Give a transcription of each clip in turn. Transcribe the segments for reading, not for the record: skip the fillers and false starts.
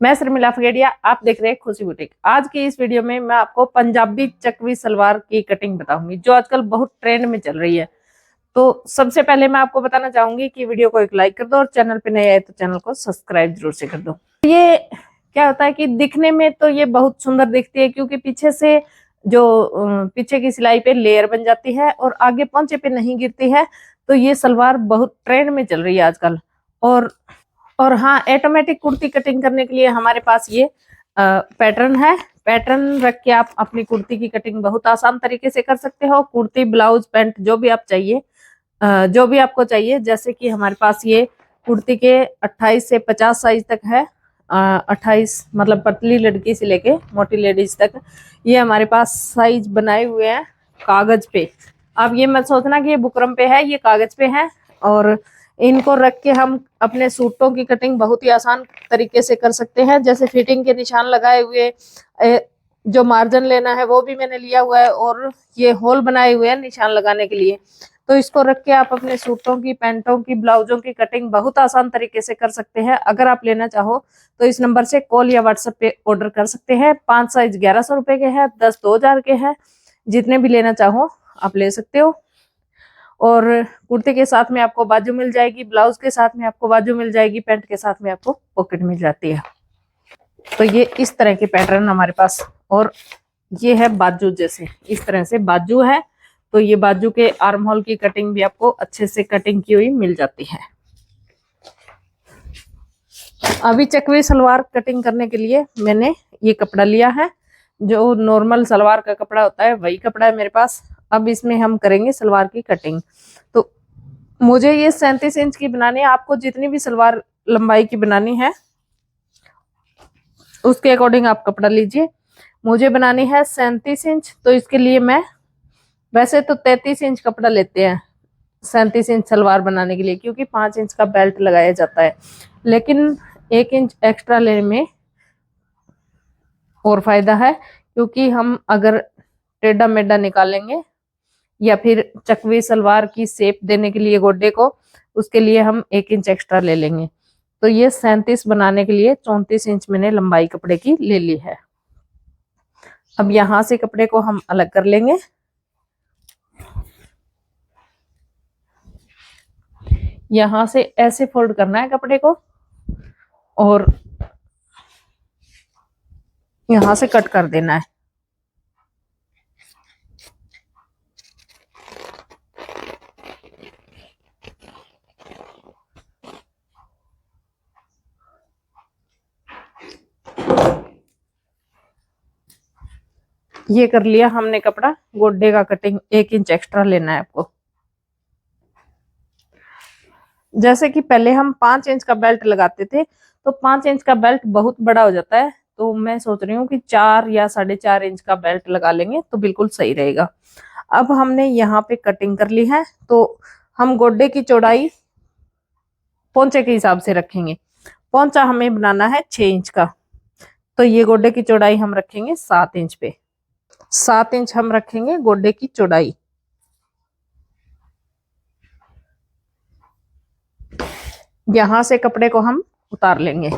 मैं शर्मिला फगेड़िया, आप देख रहे हैं खुशी बुटीक। आज की इस वीडियो में मैं आपको पंजाबी चकवी सलवार की कटिंग बताऊंगी जो आजकल बहुत ट्रेंड में चल रही है। तो सबसे पहले मैं आपको बताना चाहूंगी कि वीडियो को एक लाइक कर दो और चैनल पे नए आए तो चैनल को सब्सक्राइब जरूर से कर दो। ये क्या होता है कि दिखने में तो ये बहुत सुंदर दिखती है क्योंकि पीछे से जो पीछे की सिलाई पे लेयर बन जाती है और आगे पोंचे पे नहीं गिरती है। तो ये सलवार बहुत ट्रेंड में चल रही है आजकल। और हाँ, ऑटोमेटिक कुर्ती कटिंग करने के लिए हमारे पास ये पैटर्न है। पैटर्न रख के आप अपनी कुर्ती की कटिंग बहुत आसान तरीके से कर सकते हो। कुर्ती, ब्लाउज, पैंट जो भी आप चाहिए, जो भी आपको चाहिए। जैसे कि हमारे पास ये कुर्ती के 28 से 50 साइज तक है। 28 मतलब पतली लड़की से लेके मोटी लेडीज तक ये हमारे पास साइज बनाए हुए हैं कागज पे। अब ये मत सोचना कि ये बुकरम पे है, ये कागज पे है। और इनको रख के हम अपने सूटों की कटिंग बहुत ही आसान तरीके से कर सकते हैं। जैसे फिटिंग के निशान लगाए हुए, जो मार्जिन लेना है वो भी मैंने लिया हुआ है और ये होल बनाए हुए हैं निशान लगाने के लिए। तो इसको रख के आप अपने सूटों की, पैंटों की, ब्लाउजों की कटिंग बहुत आसान तरीके से कर सकते हैं। अगर आप लेना चाहो तो इस नंबर से कॉल या व्हाट्सएप पे ऑर्डर कर सकते हैं। 5 साइज 1100 रुपए के हैं, 10 2000 के हैं। जितने भी लेना चाहो आप ले सकते हो। और कुर्ते के साथ में आपको बाजू मिल जाएगी, ब्लाउज के साथ में आपको बाजू मिल जाएगी, पैंट के साथ में आपको पॉकेट मिल जाती है। तो ये इस तरह के पैटर्न हमारे पास। और ये है बाजू, जैसे इस तरह से बाजू है। तो ये बाजू के आर्म होल की कटिंग भी आपको अच्छे से कटिंग की हुई मिल जाती है। अभी चकवी सलवार कटिंग करने के लिए मैंने ये कपड़ा लिया है, जो नॉर्मल सलवार का कपड़ा होता है वही कपड़ा है मेरे पास। अब इसमें हम करेंगे सलवार की कटिंग। तो मुझे ये 37 इंच की बनानी है। आपको जितनी भी सलवार लंबाई की बनानी है उसके अकॉर्डिंग आप कपड़ा लीजिए। मुझे बनानी है 37 इंच, तो इसके लिए मैं वैसे तो 33 इंच कपड़ा लेते हैं 37 इंच सलवार बनाने के लिए, क्योंकि 5 इंच का बेल्ट लगाया जाता है। लेकिन 1 इंच एक्स्ट्रा लेने में और फायदा है, क्योंकि हम अगर टेढ़ा मेढ़ा निकालेंगे या फिर चकवी सलवार की शेप देने के लिए गोड्डे को, उसके लिए हम 1 इंच एक्स्ट्रा ले लेंगे। तो ये 37 बनाने के लिए 34 इंच मैंने लंबाई कपड़े की ले ली है। अब यहां से कपड़े को हम अलग कर लेंगे। यहां से ऐसे फोल्ड करना है कपड़े को और यहां से कट कर देना है। ये कर लिया हमने कपड़ा। गोड्डे का कटिंग 1 इंच एक्स्ट्रा लेना है आपको। जैसे कि पहले हम 5 इंच का बेल्ट लगाते थे, तो 5 इंच का बेल्ट बहुत बड़ा हो जाता है। तो मैं सोच रही हूँ कि 4 या 4.5 इंच का बेल्ट लगा लेंगे तो बिल्कुल सही रहेगा। अब हमने यहाँ पे कटिंग कर ली है, तो हम गोड्डे की चौड़ाई पोंचे के हिसाब से रखेंगे। पोंचा हमें बनाना है 6 इंच का, तो ये गोड्डे की चौड़ाई हम रखेंगे 7 इंच पे। 7 इंच हम रखेंगे गोड्डे की चौड़ाई। यहां से कपड़े को हम उतार लेंगे।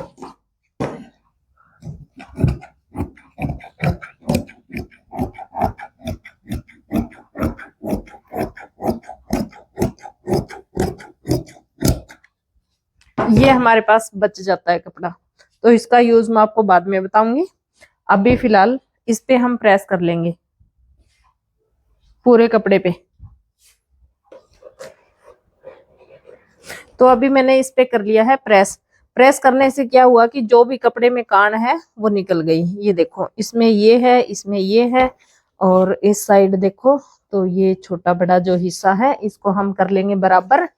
ये हमारे पास बच जाता है कपड़ा, तो इसका यूज मैं आपको बाद में बताऊंगी। अभी फिलहाल इस पे हम प्रेस कर लेंगे पूरे कपड़े पे। तो अभी मैंने इस पे कर लिया है प्रेस। प्रेस करने से क्या हुआ कि जो भी कपड़े में कान है वो निकल गई। ये देखो, इसमें ये है, इसमें ये है, और इस साइड देखो। तो ये छोटा बड़ा जो हिस्सा है इसको हम कर लेंगे बराबर।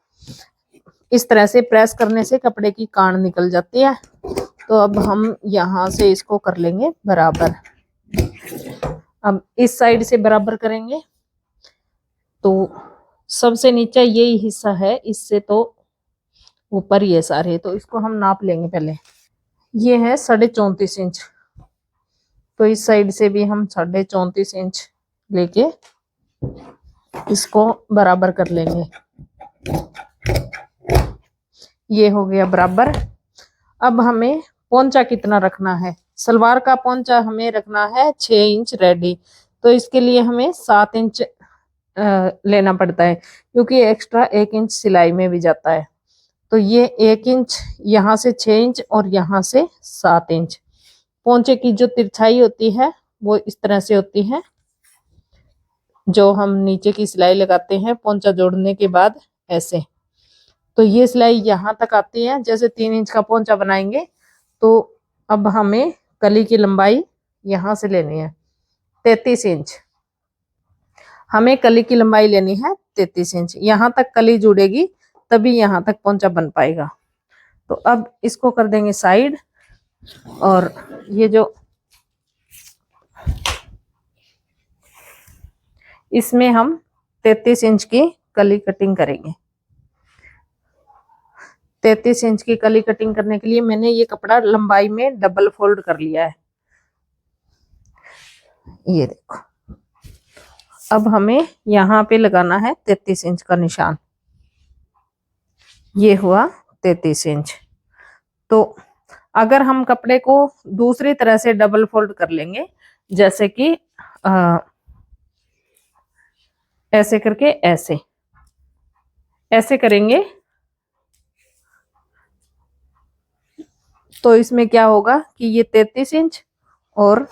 इस तरह से प्रेस करने से कपड़े की कान निकल जाती है। तो अब हम यहाँ से इसको कर लेंगे बराबर। अब इस साइड से बराबर करेंगे। तो सबसे नीचे यही हिस्सा है, इससे तो ऊपर ये सारे, तो इसको हम नाप लेंगे पहले। ये है 34.5 इंच, तो इस साइड से भी हम 34.5 इंच लेके इसको बराबर कर लेंगे। ये हो गया बराबर। अब हमें पोंचा कितना रखना है। सलवार का पोंचा हमें रखना है 6 इंच रेडी, तो इसके लिए हमें 7 इंच लेना पड़ता है, क्योंकि एक्स्ट्रा 1 इंच सिलाई में भी जाता है। तो ये 1 इंच, यहाँ से 6 इंच और यहाँ से 7 इंच। पोंचे की जो तिरछाई होती है वो इस तरह से होती है। जो हम नीचे की सिलाई लगाते हैं पोंचा जोड़ने के बाद ऐसे, तो ये सिलाई यहाँ तक आती है। जैसे 3 इंच का पोंचा बनाएंगे तो अब हमें कली की लंबाई यहाँ से लेनी है 33 इंच। हमें कली की लंबाई लेनी है 33 इंच। यहाँ तक कली जुड़ेगी तभी यहाँ तक पोंचा बन पाएगा। तो अब इसको कर देंगे साइड, और ये जो इसमें हम 33 इंच की कली कटिंग करेंगे। 33 इंच की कली कटिंग करने के लिए मैंने ये कपड़ा लंबाई में डबल फोल्ड कर लिया है। ये देखो, अब हमें यहाँ पे लगाना है 33 इंच का निशान। ये हुआ 33 इंच। तो अगर हम कपड़े को दूसरी तरह से डबल फोल्ड कर लेंगे, जैसे कि ऐसे करके ऐसे ऐसे करेंगे, तो इसमें क्या होगा कि ये 33 इंच और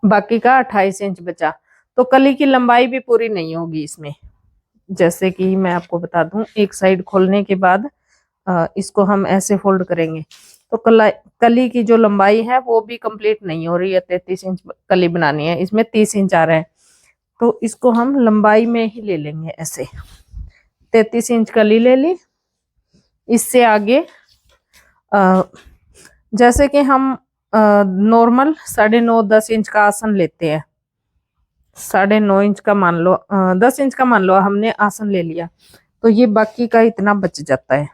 बाकी का 28 इंच बचा, तो कली की लंबाई भी पूरी नहीं होगी इसमें। जैसे कि मैं आपको बता दूं, एक साइड खोलने के बाद इसको हम ऐसे फोल्ड करेंगे तो कली की जो लंबाई है वो भी कंप्लीट नहीं हो रही है। 33 इंच कली बनानी है, इसमें 30 इंच आ रहा है, तो इसको हम लंबाई में ही ले लेंगे। ऐसे 33 इंच कली ले ली। इससे आगे जैसे कि हम नॉर्मल 9.5-10 इंच का आसन लेते हैं, 9.5 इंच का मान लो, 10 इंच का मान लो हमने आसन ले लिया, तो ये बाकी का इतना बच जाता है।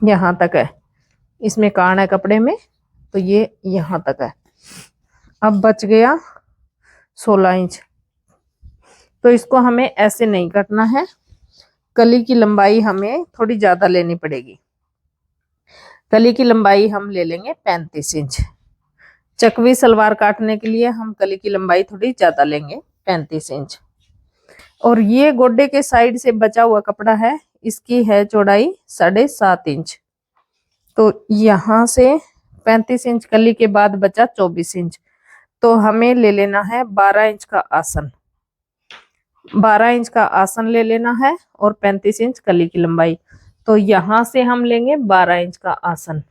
यहाँ तक है, इसमें कान है कपड़े में, तो ये यहाँ तक है। अब बच गया 16 इंच, तो इसको हमें ऐसे नहीं काटना है। कली की लंबाई हमें थोड़ी ज्यादा लेनी पड़ेगी। कली की लंबाई हम ले लेंगे 35 इंच। चकवी सलवार काटने के लिए हम कली की लंबाई थोड़ी ज्यादा लेंगे, 35 इंच। और ये गोड्डे के साइड से बचा हुआ कपड़ा है, इसकी है चौड़ाई 7.5 इंच। तो यहाँ से 35 इंच कली के बाद बचा 24 इंच, तो हमें ले लेना है 12 इंच का आसन। 12 इंच का आसन ले लेना है और 35 इंच कली की लंबाई। तो यहाँ से हम लेंगे 12 इंच का आसन।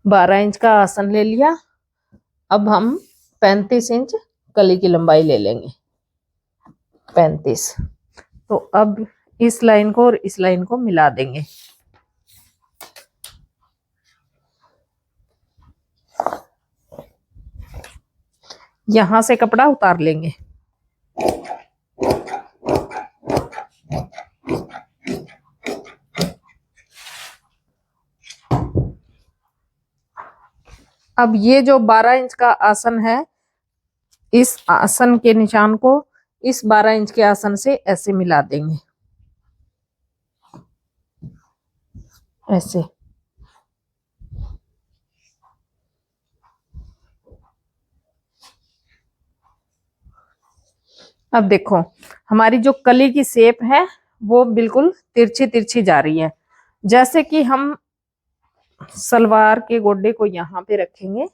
12 इंच का आसन ले लिया। अब हम 35 इंच कली की लंबाई ले लेंगे, 35। तो अब इस लाइन को और इस लाइन को मिला देंगे। यहां से कपड़ा उतार लेंगे। अब ये जो 12 इंच का आसन है, इस आसन के निशान को इस 12 इंच के आसन से ऐसे मिला देंगे, ऐसे। अब देखो, हमारी जो कली की शेप है वो बिल्कुल तिरछी तिरछी जा रही है। जैसे कि हम सलवार के गोड्डे को यहाँ पे रखेंगे,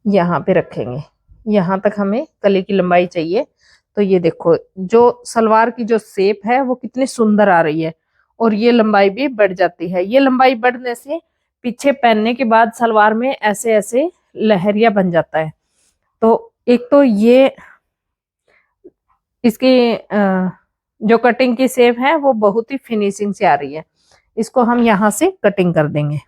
यहाँ पे रखेंगे, यहाँ तक हमें कली की लंबाई चाहिए। तो ये देखो, जो सलवार की जो शेप है वो कितनी सुंदर आ रही है, और ये लंबाई भी बढ़ जाती है। ये लंबाई बढ़ने से पीछे पहनने के बाद सलवार में ऐसे ऐसे लहरिया बन जाता है। तो एक तो ये इसकी जो कटिंग की शेप है वो बहुत ही फिनिशिंग से आ रही है। इसको हम यहाँ से कटिंग कर देंगे।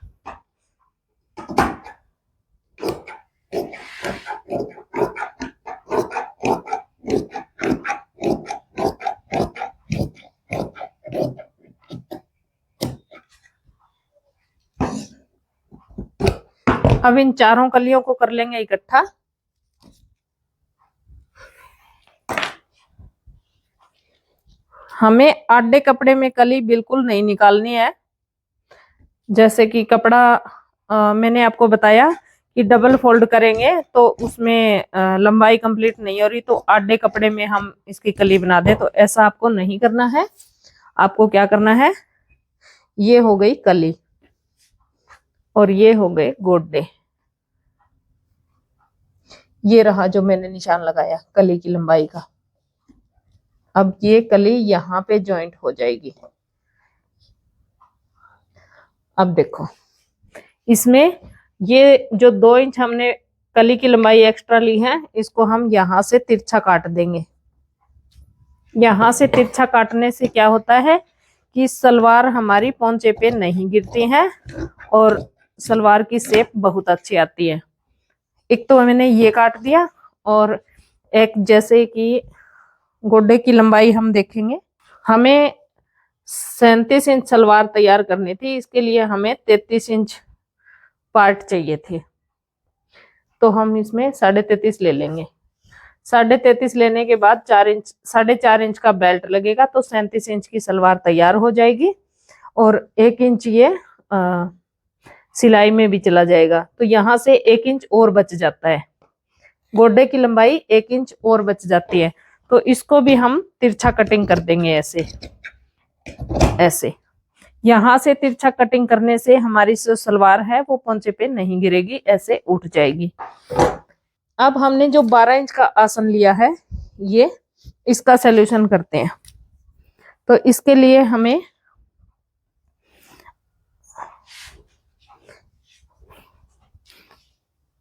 अब इन चारों कलियों को कर लेंगे इकट्ठा। हमें आधे कपड़े में कली बिल्कुल नहीं निकालनी है। जैसे कि कपड़ा मैंने आपको बताया कि डबल फोल्ड करेंगे तो उसमें लंबाई कंप्लीट नहीं हो रही, तो आधे कपड़े में हम इसकी कली बना दें, तो ऐसा आपको नहीं करना है। आपको क्या करना है, ये हो गई कली और ये हो गए गोड्डे। ये रहा जो मैंने निशान लगाया कली की लंबाई का। अब ये कली यहाँ पे जॉइंट हो जाएगी। अब देखो इसमें ये जो 2 इंच हमने कली की लंबाई एक्स्ट्रा ली है, इसको हम यहाँ से तिरछा काट देंगे। यहाँ से तिरछा काटने से क्या होता है कि सलवार हमारी पोंचे पे नहीं गिरती है और सलवार की शेप बहुत अच्छी आती है। एक तो मैंने ये काट दिया, और एक जैसे कि गोड्डे की लंबाई हम देखेंगे, हमें 37 इंच सलवार तैयार करनी थी, इसके लिए हमें 33 इंच पार्ट चाहिए थे, तो हम इसमें 33.5 ले लेंगे। 33.5 लेने के बाद 4 इंच 4.5 इंच का बेल्ट लगेगा, तो 37 इंच की सलवार तैयार हो जाएगी और 1 इंच ये सिलाई में भी चला जाएगा, तो यहाँ से 1 इंच और बच जाता है। गोड्डे की लंबाई 1 इंच और बच जाती है, तो इसको भी हम तिरछा कटिंग कर देंगे ऐसे ऐसे। यहाँ से तिरछा कटिंग करने से हमारी जो सलवार है वो पोंचे पे नहीं गिरेगी, ऐसे उठ जाएगी। अब हमने जो 12 इंच का आसन लिया है, ये इसका सॉल्यूशन करते हैं। तो इसके लिए हमें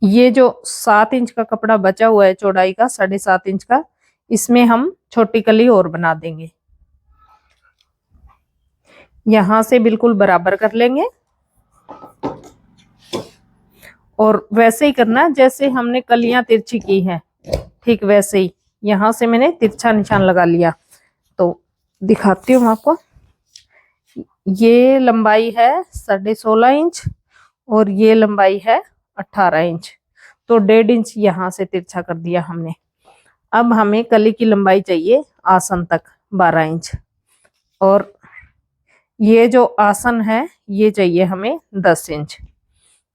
ये जो 7 इंच का कपड़ा बचा हुआ है चौड़ाई का 7.5 इंच का, इसमें हम छोटी कली और बना देंगे। यहां से बिल्कुल बराबर कर लेंगे और वैसे ही करना जैसे हमने कलियां तिरछी की है, ठीक वैसे ही। यहां से मैंने तिरछा निशान लगा लिया, तो दिखाती हूँ आपको। ये लंबाई है 16.5 इंच और ये लंबाई है 18 इंच, तो 1.5 इंच यहाँ से तिरछा कर दिया हमने। अब हमें कली की लंबाई चाहिए आसन तक 12 इंच, और ये जो आसन है ये चाहिए हमें 10 इंच।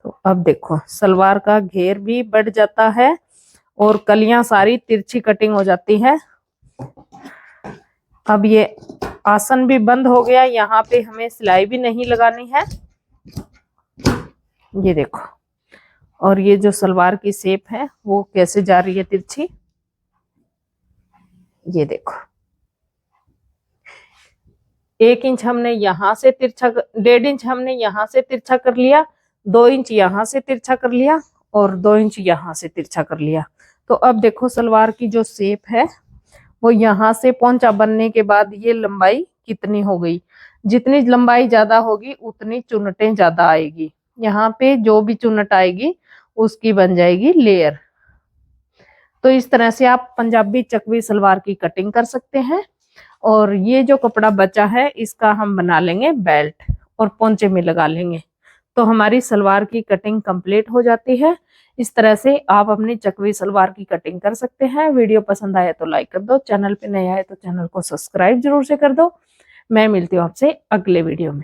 तो अब देखो सलवार का घेर भी बढ़ जाता है और कलियां सारी तिरछी कटिंग हो जाती है। अब ये आसन भी बंद हो गया, यहाँ पे हमें सिलाई भी नहीं लगानी है, ये देखो। और ये जो सलवार की शेप है वो कैसे जा रही है तिरछी, ये देखो। 1 इंच हमने यहाँ से तिरछा, 1.5 इंच हमने यहाँ से तिरछा कर लिया, 2 इंच यहाँ से तिरछा कर लिया और 2 इंच यहाँ से तिरछा कर लिया। तो अब देखो सलवार की जो शेप है वो यहाँ से पोंचा बनने के बाद ये लंबाई कितनी हो गई। जितनी लंबाई ज्यादा होगी उतनी चुन्नटें ज्यादा आएगी। यहाँ पे जो भी चुन्नट आएगी उसकी बन जाएगी लेयर। तो इस तरह से आप पंजाबी चकवी सलवार की कटिंग कर सकते हैं। और ये जो कपड़ा बचा है इसका हम बना लेंगे बेल्ट और पोंचे में लगा लेंगे, तो हमारी सलवार की कटिंग कंप्लीट हो जाती है। इस तरह से आप अपनी चकवी सलवार की कटिंग कर सकते हैं। वीडियो पसंद आया तो लाइक कर दो, चैनल पे नए आए तो चैनल को सब्सक्राइब जरूर से कर दो। मैं मिलती हूँ आपसे अगले वीडियो में।